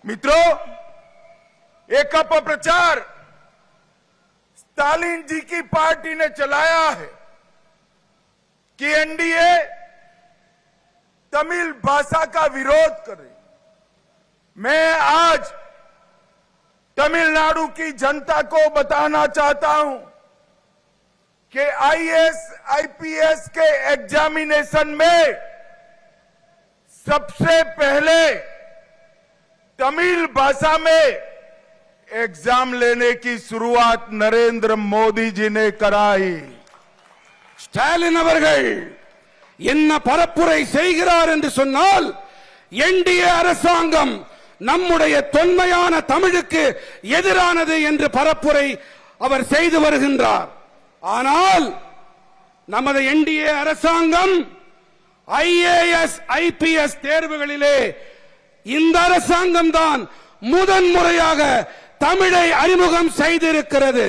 मित्रों, एक अपप्रचार स्टालिन जी की पार्टी ने चलाया है कि एनडीए तमिल भाषा का विरोध करे। मैं आज तमिलनाडु की जनता को बताना चाहता हूं कि आईएएस आईपीएस के एग्जामिनेशन में सबसे पहले तमिल भाषा में एग्जाम लेने की शुरुआत नरेंद्र मोदी जी ने कराई। ஸ்டாலின் அவர்கள் என்ன பரப்புரை செய்கிறார் என்று சொன்னால், என்டிஏ அரசாங்கம் நம்முடைய தொன்மையான தமிழுக்கு எதிரானது என்று பரப்புரை அவர் செய்து வருகின்றார். ஆனால் நமது என்டிஏ அரசாங்கம் ஐஏஎஸ் ஐபிஎஸ் தேர்வுகளிலே இந்த அரசாங்கம் தான் முதன்முறையாக தமிழை அறிமுகம் செய்திருக்கிறது.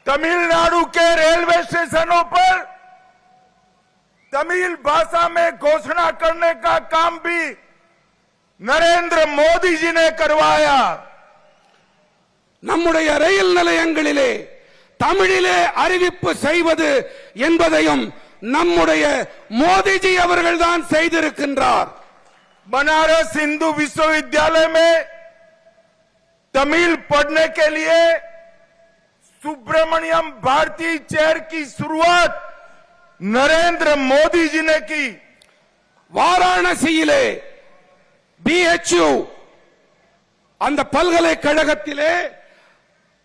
तमिलनाडु के रेलवे स्टेशनों पर तमिल भाषा में घोषणा करने का काम भी नरेंद्र मोदी जी ने करवाया। நம்முடைய ரயில் நிலையங்களிலே தமிழிலே அறிவிப்பு செய்வது என்பதையும் நம்முடைய மோடிஜி அவர்கள் தான் செய்திருக்கின்றார். बनारस हिंदू विश्वविद्यालय में तमिल पढ़ने के लिए सुब्रमण्यम भारती चेयर की शुरुआत नरेंद्र मोदी जी ने की। வாராணசியிலே BHU அந்த பல்கலைக்கழகத்திலே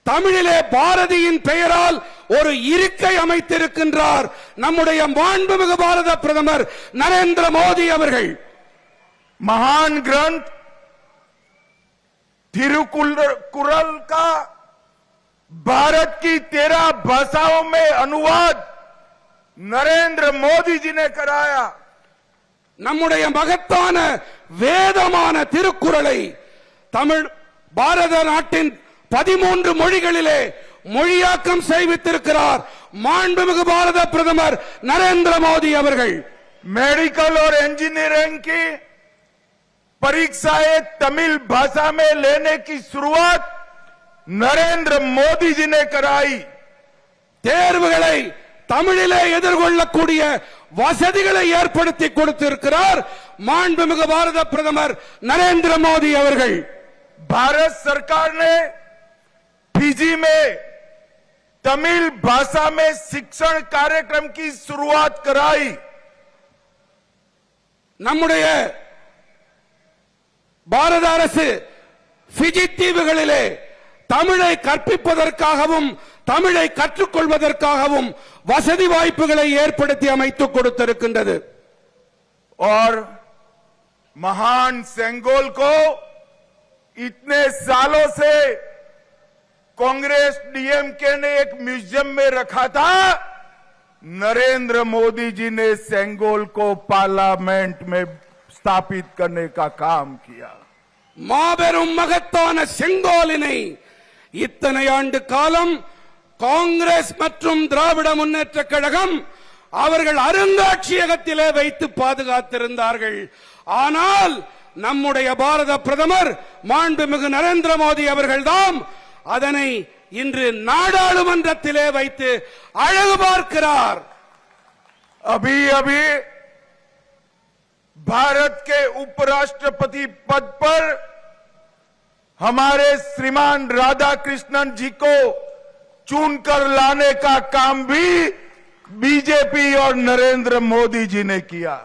தமிழிலே பாரதியின் பெயரால் ஒரு இருக்கை அமைத்திருக்கின்றார் நம்முடைய மாண்புமிகு பாரத பிரதமர் நரேந்திர மோடி அவர்கள். महान ग्रंथ तिरुकुरल का भारत की 13 भाषाओं में अनुवाद नरेंद्र मोदी जी ने कराया। நம்முடைய மகத்தான வேதமான திருக்குறளை தமிழ் பாரத நாட்டின் 13 மொழிகளிலே மொழியாக்கம் செய்வித்திருக்கிறார் மாண்புமிகு பாரத பிரதமர் நரேந்திர மோடி அவர்கள். मेडिकल और इंजीनियरिंग की परीक्षाएं तमिल भाषा में लेने की शुरुआत नरेंद्र मोदी जी ने कराई। தேர்வுகளை தமிழிலே எதிர்கொள்ளக்கூடிய வசதிகளை ஏற்படுத்தி கொடுத்திருக்கிறார் மாண்புமிகு பாரத பிரதமர் நரேந்திர மோடி அவர்கள். भारत सरकार ने फिजी में तमिल भाषा में शिक्षण कार्यक्रम की शुरुआत कराई। நம்முடைய பாரத அரசு பிஜி தீவுகளிலே தமிழை கற்பிப்பதற்காகவும் தமிழை கற்றுக்கொள்வதற்காகவும் வசதி வாய்ப்புகளை ஏற்படுத்தி அமைத்து கொடுத்திருக்கின்றது. और महान सेंगोल को इतने सालों से कांग्रेस डीएमके ने एक म्यूजियम में रखा था, नरेंद्र मोदी जी ने सेंगोल को पार्लियामेंट में स्थापित करने का काम किया। மாபெரும் மகத்தான செங்கோலினை இத்தனை ஆண்டு காலம் காங்கிரஸ் மற்றும் திராவிட முன்னேற்ற கழகம் அவர்கள் அருங்காட்சியகத்திலே வைத்து பாதுகாத்திருந்தார்கள். ஆனால் நம்முடைய பாரத பிரதமர் மாண்புமிகு நரேந்திர மோடி அவர்கள்தான் அதனை இன்று நாடாளுமன்றத்திலே வைத்து அழகு பார்க்கிறார். अभी अभी भारत के उपराष्ट्रपति पद पर हमारे श्रीमान राधाकृष्णन जी को चुनकर लाने का काम भी बीजेपी और नरेंद्र मोदी जी ने किया।